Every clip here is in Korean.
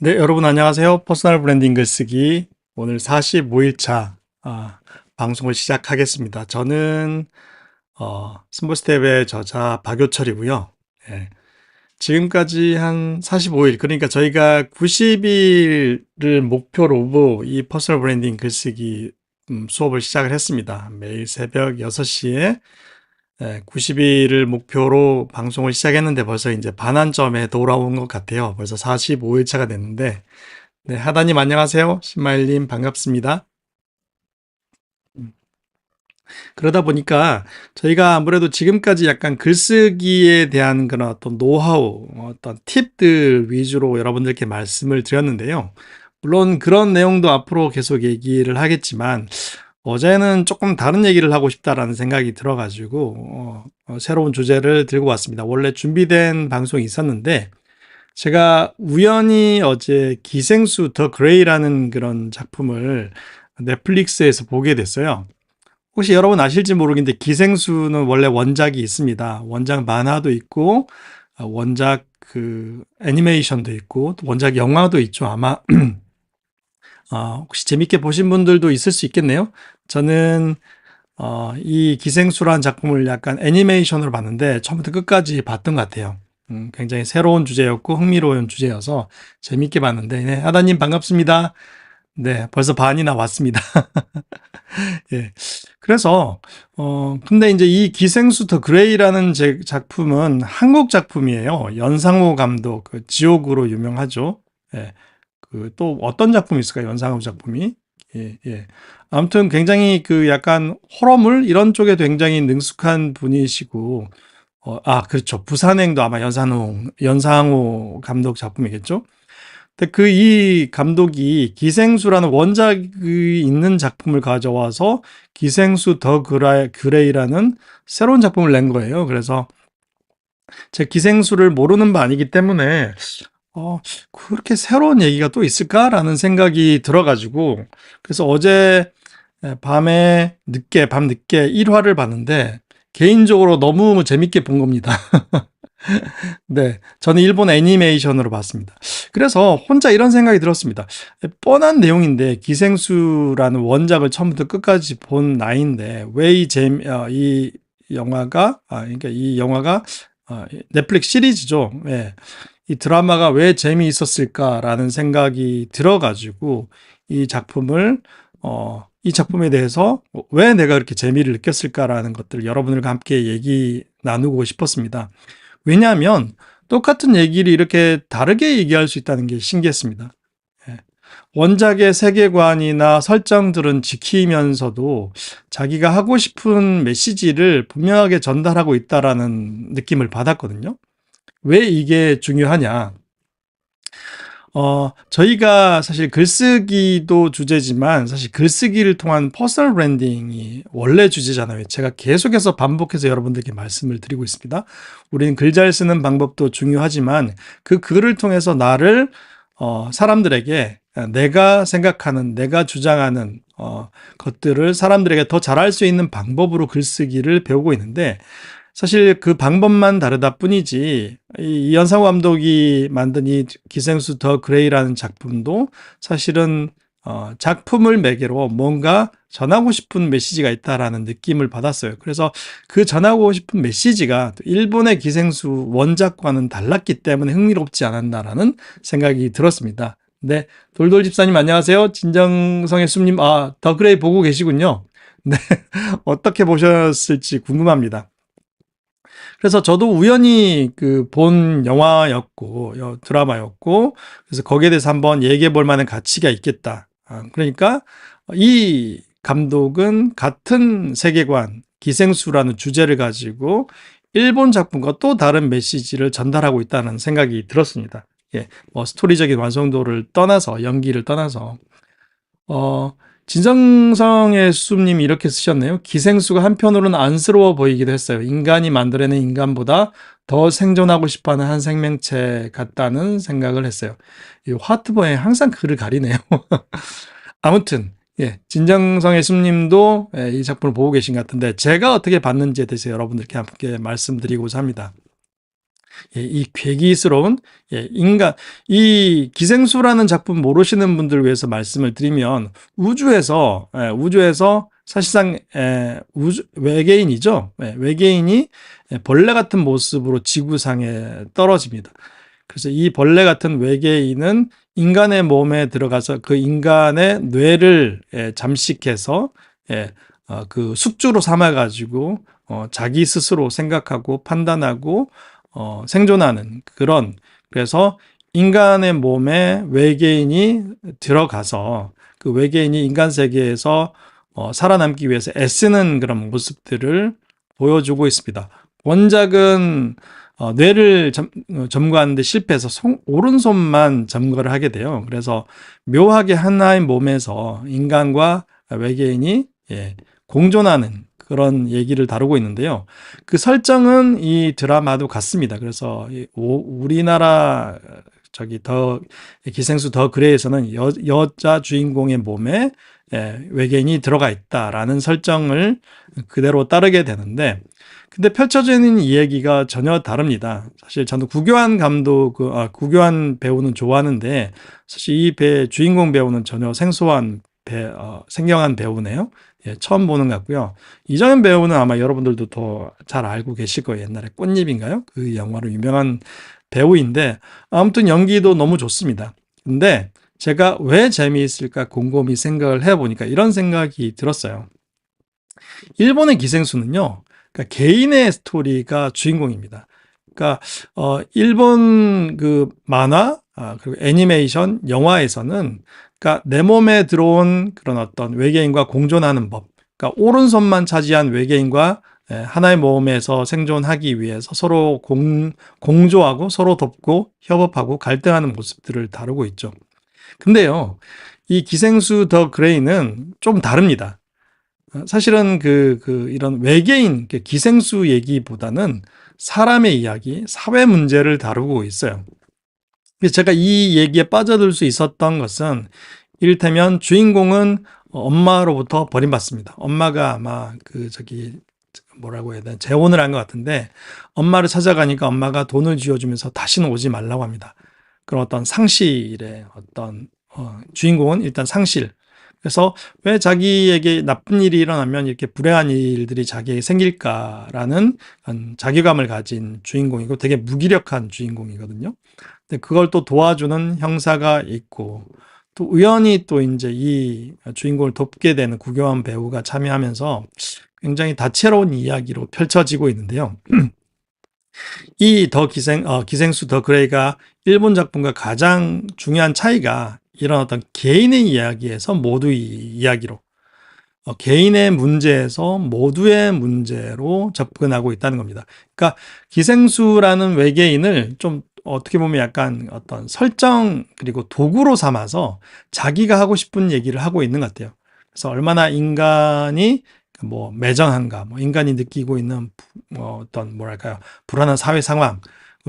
네, 여러분 안녕하세요. 퍼스널 브랜딩 글쓰기 오늘 45일차 방송을 시작하겠습니다. 저는 스몰스텝의 저자 박요철이고요. 예, 지금까지 한 45일, 그러니까 저희가 90일을 목표로 이 퍼스널 브랜딩 글쓰기 수업을 시작을 했습니다. 매일 새벽 6시에 90일을 목표로 방송을 시작했는데 벌써 이제 반환점에 돌아온 것 같아요. 벌써 45일차가 됐는데, 네, 하다님 안녕하세요. 신마일님 반갑습니다. 그러다 보니까 저희가 아무래도 지금까지 약간 글쓰기에 대한 그런 어떤 노하우, 어떤 팁들 위주로 여러분들께 말씀을 드렸는데요. 물론 그런 내용도 앞으로 계속 얘기를 하겠지만, 어제는 조금 다른 얘기를 하고 싶다라는 생각이 들어가지고, 새로운 주제를 들고 왔습니다. 원래 준비된 방송이 있었는데, 제가 우연히 어제 기생수 더 그레이라는 그런 작품을 넷플릭스에서 보게 됐어요. 혹시 여러분 아실지 모르겠는데 기생수는 원래 원작이 있습니다. 원작 만화도 있고 원작 그 애니메이션도 있고 또 원작 영화도 있죠. 아마 혹시 재밌게 보신 분들도 있을 수 있겠네요. 저는 이 기생수라는 작품을 약간 애니메이션으로 봤는데 처음부터 끝까지 봤던 것 같아요. 굉장히 새로운 주제였고 흥미로운 주제여서 재밌게 봤는데, 네, 하다님 반갑습니다. 네, 벌써 반이나 왔습니다. 예. 그래서, 근데 이제 이 기생수 더 그레이라는 작품은 한국 작품이에요. 연상호 감독, 그 지옥으로 유명하죠. 예. 그 또 어떤 작품이 있을까요? 연상호 작품이? 예, 예. 아무튼 굉장히 그 약간 호러물 이런 쪽에 굉장히 능숙한 분이시고, 그렇죠. 부산행도 아마 연상호 감독 작품이겠죠? 근데 그 이 감독이 기생수라는 원작이 있는 작품을 가져와서 기생수 더 그레이라는 새로운 작품을 낸 거예요. 그래서 제 기생수를 모르는 바 아니기 때문에 그렇게 새로운 얘기가 또 있을까라는 생각이 들어가지고 그래서 어제 밤 늦게 1화를 봤는데 개인적으로 너무 재밌게 본 겁니다. 네, 저는 일본 애니메이션으로 봤습니다. 그래서 혼자 이런 생각이 들었습니다. 뻔한 내용인데 기생수라는 원작을 처음부터 끝까지 본 나이인데 왜 이 영화가 그러니까 이 영화가 넷플릭스 시리즈죠. 예. 이 드라마가 왜 재미있었을까라는 생각이 들어가지고 이 작품을 이 작품에 대해서 왜 내가 그렇게 재미를 느꼈을까라는 것들을 여러분들과 함께 얘기 나누고 싶었습니다. 왜냐하면 똑같은 얘기를 이렇게 다르게 얘기할 수 있다는 게 신기했습니다. 예. 원작의 세계관이나 설정들은 지키면서도 자기가 하고 싶은 메시지를 분명하게 전달하고 있다라는 느낌을 받았거든요. 왜 이게 중요하냐? 저희가 사실 글쓰기도 주제지만 사실 글쓰기를 통한 퍼스널 브랜딩이 원래 주제잖아요. 제가 계속해서 반복해서 여러분들께 말씀을 드리고 있습니다. 우리는 글 잘 쓰는 방법도 중요하지만 그 글을 통해서 나를 사람들에게 내가 생각하는, 내가 주장하는 것들을 사람들에게 더 잘할 수 있는 방법으로 글쓰기를 배우고 있는데 사실 그 방법만 다르다 뿐이지 이 이현상 감독이 만든 이 기생수 더 그레이라는 작품도 사실은 작품을 매개로 뭔가 전하고 싶은 메시지가 있다라는 느낌을 받았어요. 그래서 그 전하고 싶은 메시지가 일본의 기생수 원작과는 달랐기 때문에 흥미롭지 않았나라는 생각이 들었습니다. 네, 돌돌 집사님 안녕하세요. 진정성의 숲님, 더 그레이 보고 계시군요. 네, 어떻게 보셨을지 궁금합니다. 그래서 저도 우연히 그 본 영화였고, 드라마였고, 그래서 거기에 대해서 한번 얘기해 볼 만한 가치가 있겠다. 그러니까 이 감독은 같은 세계관, 기생수라는 주제를 가지고 일본 작품과 또 다른 메시지를 전달하고 있다는 생각이 들었습니다. 예, 뭐 스토리적인 완성도를 떠나서, 연기를 떠나서. 어, 진정성의 수님이 이렇게 쓰셨네요. 기생수가 한편으로는 안쓰러워 보이기도 했어요. 인간이 만들어낸 인간보다 더 생존하고 싶어하는 한 생명체 같다는 생각을 했어요. 이 화트버에 항상 글을 가리네요. 아무튼 예, 진정성의 수님도 이 작품을 보고 계신 것 같은데 제가 어떻게 봤는지에 대해서 여러분들께 함께 말씀드리고자 합니다. 예, 이 괴기스러운 인간, 이 기생수라는 작품 모르시는 분들을 위해서 말씀을 드리면 우주에서 사실상 외계인이죠. 외계인이 벌레 같은 모습으로 지구상에 떨어집니다. 그래서 이 벌레 같은 외계인은 인간의 몸에 들어가서 그 인간의 뇌를 잠식해서 그 숙주로 삼아가지고 자기 스스로 생각하고 판단하고 생존하는 그런, 그래서 인간의 몸에 외계인이 들어가서 그 외계인이 인간 세계에서 살아남기 위해서 애쓰는 그런 모습들을 보여주고 있습니다. 원작은 뇌를 점거하는데 실패해서 오른손만 점거를 하게 돼요. 그래서 묘하게 하나의 몸에서 인간과 외계인이 공존하는 그런 얘기를 다루고 있는데요. 그 설정은 이 드라마도 같습니다. 그래서 우리나라 기생수 더 그레이에서는 여자 주인공의 몸에 외계인이 들어가 있다라는 설정을 그대로 따르게 되는데, 근데 펼쳐지는 이야기가 전혀 다릅니다. 사실 저는 구교환 배우는 좋아하는데, 사실 이 주인공 배우는 전혀 생소한 생경한 배우네요. 처음 보는 것 같고요. 이정현 배우는 아마 여러분들도 더 잘 알고 계실 거예요. 옛날에 꽃잎인가요? 그 영화로 유명한 배우인데, 아무튼 연기도 너무 좋습니다. 근데 제가 왜 재미있을까 곰곰이 생각을 해보니까 이런 생각이 들었어요. 일본의 기생수는요, 그러니까 개인의 스토리가 주인공입니다. 그러니까 일본 그 만화 그리고 애니메이션, 영화에서는 그러니까 내 몸에 들어온 그런 어떤 외계인과 공존하는 법, 그러니까 오른손만 차지한 외계인과 하나의 몸에서 생존하기 위해서 서로 공조하고 서로 돕고 협업하고 갈등하는 모습들을 다루고 있죠. 근데요, 이 기생수 더 그레이는 좀 다릅니다. 사실은 이런 외계인, 기생수 얘기보다는 사람의 이야기, 사회 문제를 다루고 있어요. 그래서 제가 이 얘기에 빠져들 수 있었던 것은, 이를테면 주인공은 엄마로부터 버림받습니다. 엄마가 아마 뭐라고 해야 되나, 재혼을 한 것 같은데, 엄마를 찾아가니까 엄마가 돈을 쥐어주면서 다시는 오지 말라고 합니다. 그런 어떤 상실의 주인공은 일단 상실. 그래서 왜 자기에게 나쁜 일이 일어나면 이렇게 불행한 일들이 자기에게 생길까라는 자괴감을 가진 주인공이고 되게 무기력한 주인공이거든요. 근데 그걸 또 도와주는 형사가 있고, 또 우연히 또 이제 이 주인공을 돕게 되는 구교환 배우가 참여하면서 굉장히 다채로운 이야기로 펼쳐지고 있는데요. 이 기생수 더 그레이가 일본 작품과 가장 중요한 차이가 이런 어떤 개인의 이야기에서 모두의 이야기로, 개인의 문제에서 모두의 문제로 접근하고 있다는 겁니다. 그러니까 기생수라는 외계인을 좀 어떻게 보면 약간 어떤 설정 그리고 도구로 삼아서 자기가 하고 싶은 얘기를 하고 있는 것 같아요. 그래서 얼마나 인간이 매정한가, 인간이 느끼고 있는 어떤 뭐랄까요, 불안한 사회 상황,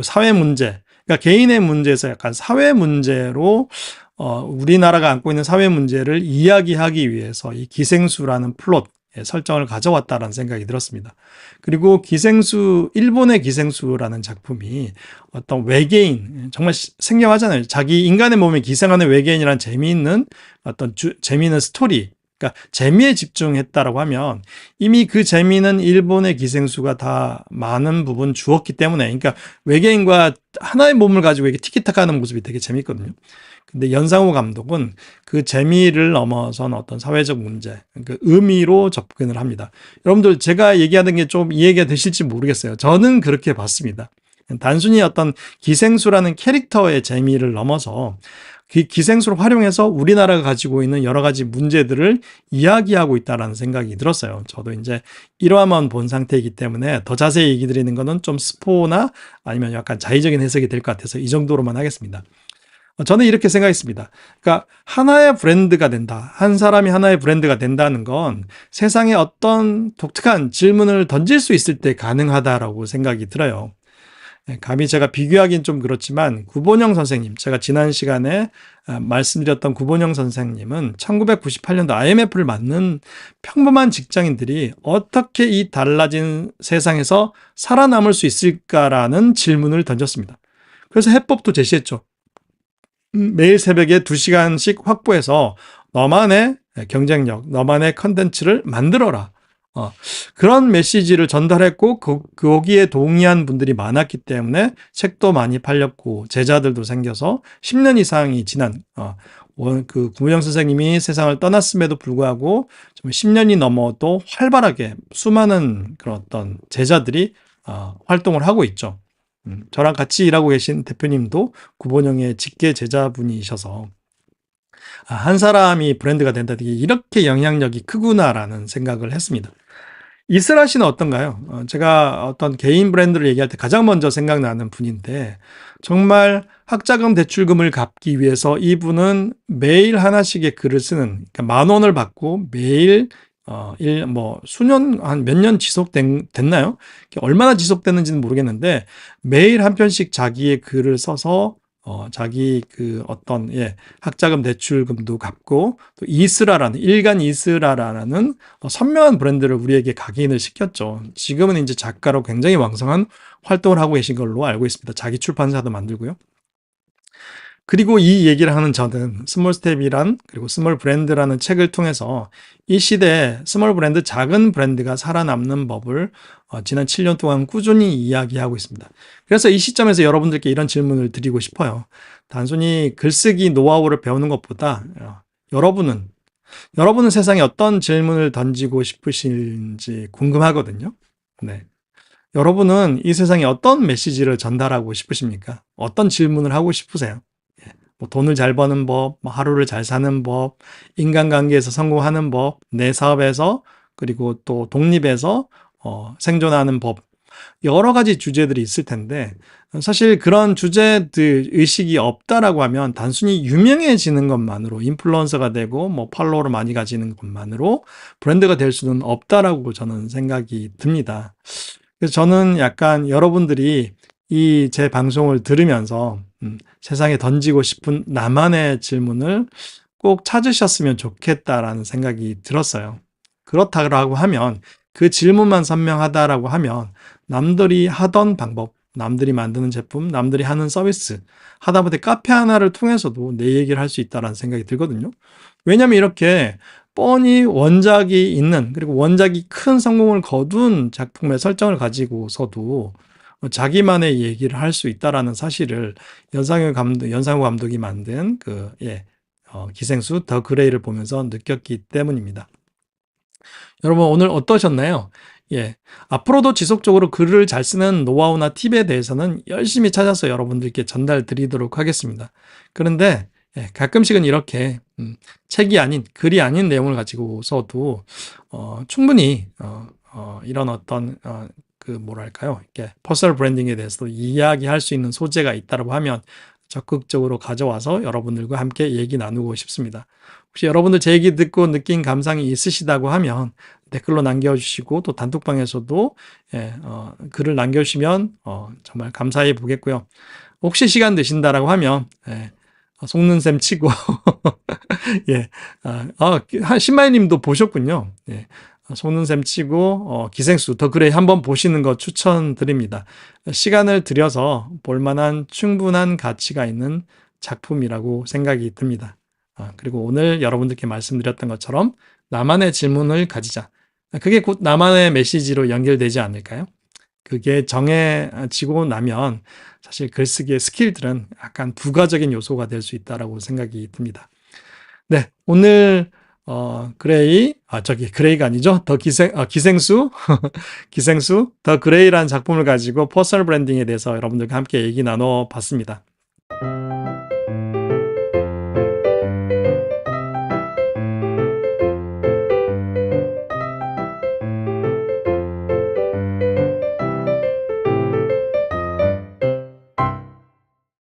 사회 문제, 그러니까 개인의 문제에서 약간 사회 문제로 우리나라가 안고 있는 사회 문제를 이야기하기 위해서 이 기생수라는 플롯 설정을 가져왔다라는 생각이 들었습니다. 그리고 일본의 기생수라는 작품이 어떤 외계인, 정말 생경하잖아요. 자기 인간의 몸에 기생하는 외계인이라는 재미있는 재미있는 스토리, 그러니까 재미에 집중했다라고 하면 이미 그 재미는 일본의 기생수가 다 많은 부분 주었기 때문에, 그러니까 외계인과 하나의 몸을 가지고 이렇게 티키타카하는 모습이 되게 재밌거든요. 근데 연상호 감독은 그 재미를 넘어선 어떤 사회적 문제, 그 의미로 접근을 합니다. 여러분들 제가 얘기하는 게 좀 이해가 되실지 모르겠어요. 저는 그렇게 봤습니다. 단순히 어떤 기생수라는 캐릭터의 재미를 넘어서 기생수를 활용해서 우리나라가 가지고 있는 여러 가지 문제들을 이야기하고 있다는 생각이 들었어요. 저도 이제 1화만 본 상태이기 때문에 더 자세히 얘기 드리는 거는 좀 스포나 아니면 약간 자의적인 해석이 될 것 같아서 이 정도로만 하겠습니다. 저는 이렇게 생각했습니다. 그러니까 하나의 브랜드가 된다. 한 사람이 하나의 브랜드가 된다는 건 세상에 어떤 독특한 질문을 던질 수 있을 때 가능하다라고 생각이 들어요. 감히 제가 비교하기는 좀 그렇지만 구본영 선생님, 제가 지난 시간에 말씀드렸던 구본영 선생님은 1998년도 IMF를 맞는 평범한 직장인들이 어떻게 이 달라진 세상에서 살아남을 수 있을까라는 질문을 던졌습니다. 그래서 해법도 제시했죠. 매일 새벽에 2시간씩 확보해서 너만의 경쟁력, 너만의 컨텐츠를 만들어라. 그런 메시지를 전달했고 거기에 동의한 분들이 많았기 때문에 책도 많이 팔렸고 제자들도 생겨서 10년 이상이 지난 그 구본영 선생님이 세상을 떠났음에도 불구하고 10년이 넘어도 활발하게 수많은 그런 어떤 제자들이 활동을 하고 있죠. 저랑 같이 일하고 계신 대표님도 구본영의 직계 제자분이셔서 한 사람이 브랜드가 된다는 게 이렇게 영향력이 크구나라는 생각을 했습니다. 이슬아 씨는 어떤가요? 제가 어떤 개인 브랜드를 얘기할 때 가장 먼저 생각나는 분인데 정말 학자금 대출금을 갚기 위해서 이분은 매일 하나씩의 글을 쓰는, 그러니까 10,000원을 받고 매일 수년, 한 몇 년 됐나요? 얼마나 지속됐는지는 모르겠는데 매일 한 편씩 자기의 글을 써서 자기 학자금 대출금도 갚고 또 일간 이스라라는 선명한 브랜드를 우리에게 각인을 시켰죠. 지금은 이제 작가로 굉장히 왕성한 활동을 하고 계신 걸로 알고 있습니다. 자기 출판사도 만들고요. 그리고 이 얘기를 하는 저는 스몰 스텝이란 그리고 스몰 브랜드라는 책을 통해서 이 시대에 스몰 브랜드, 작은 브랜드가 살아남는 법을 지난 7년 동안 꾸준히 이야기하고 있습니다. 그래서 이 시점에서 여러분들께 이런 질문을 드리고 싶어요. 단순히 글쓰기 노하우를 배우는 것보다 여러분은 세상에 어떤 질문을 던지고 싶으신지 궁금하거든요. 네. 여러분은 이 세상에 어떤 메시지를 전달하고 싶으십니까? 어떤 질문을 하고 싶으세요? 돈을 잘 버는 법, 하루를 잘 사는 법, 인간관계에서 성공하는 법, 내 사업에서 그리고 또 독립해서 생존하는 법, 여러 가지 주제들이 있을 텐데 사실 그런 주제들 의식이 없다라고 하면 단순히 유명해지는 것만으로 인플루언서가 되고 팔로워를 많이 가지는 것만으로 브랜드가 될 수는 없다라고 저는 생각이 듭니다. 그래서 저는 약간 여러분들이 이 제 방송을 들으면서 세상에 던지고 싶은 나만의 질문을 꼭 찾으셨으면 좋겠다라는 생각이 들었어요. 그렇다고 하면 그 질문만 선명하다라고 하면 남들이 하던 방법, 남들이 만드는 제품, 남들이 하는 서비스 하다못해 카페 하나를 통해서도 내 얘기를 할 수 있다라는 생각이 들거든요. 왜냐하면 이렇게 뻔히 원작이 있는 그리고 원작이 큰 성공을 거둔 작품의 설정을 가지고서도 자기만의 얘기를 할 수 있다라는 사실을 연상호 감독이 만든 기생수 더 그레이를 보면서 느꼈기 때문입니다. 여러분 오늘 어떠셨나요? 앞으로도 지속적으로 글을 잘 쓰는 노하우나 팁에 대해서는 열심히 찾아서 여러분들께 전달 드리도록 하겠습니다. 그런데 가끔씩은 이렇게 책이 아닌, 글이 아닌 내용을 가지고서도 충분히 이런 어떤 이렇게 퍼스널 브랜딩에 대해서도 이야기할 수 있는 소재가 있다고 하면 적극적으로 가져와서 여러분들과 함께 얘기 나누고 싶습니다. 혹시 여러분들 제 얘기 듣고 느낀 감상이 있으시다고 하면 댓글로 남겨주시고 또 단톡방에서도 글을 남겨주시면 정말 감사히 보겠고요. 혹시 시간 되신다라고 하면 속는 셈 치고 신마이님도 보셨군요. 속는 셈 치고 기생수 더 그레이 한번 보시는 거 추천드립니다. 시간을 들여서 볼만한 충분한 가치가 있는 작품이라고 생각이 듭니다. 그리고 오늘 여러분들께 말씀드렸던 것처럼 나만의 질문을 가지자. 그게 곧 나만의 메시지로 연결되지 않을까요? 그게 정해지고 나면 사실 글쓰기의 스킬들은 약간 부가적인 요소가 될 수 있다고 생각이 듭니다. 네, 오늘 그레이가 아니죠. 기생수, 기생수, 더 그레이라는 작품을 가지고 퍼스널 브랜딩에 대해서 여러분들과 함께 얘기 나눠 봤습니다.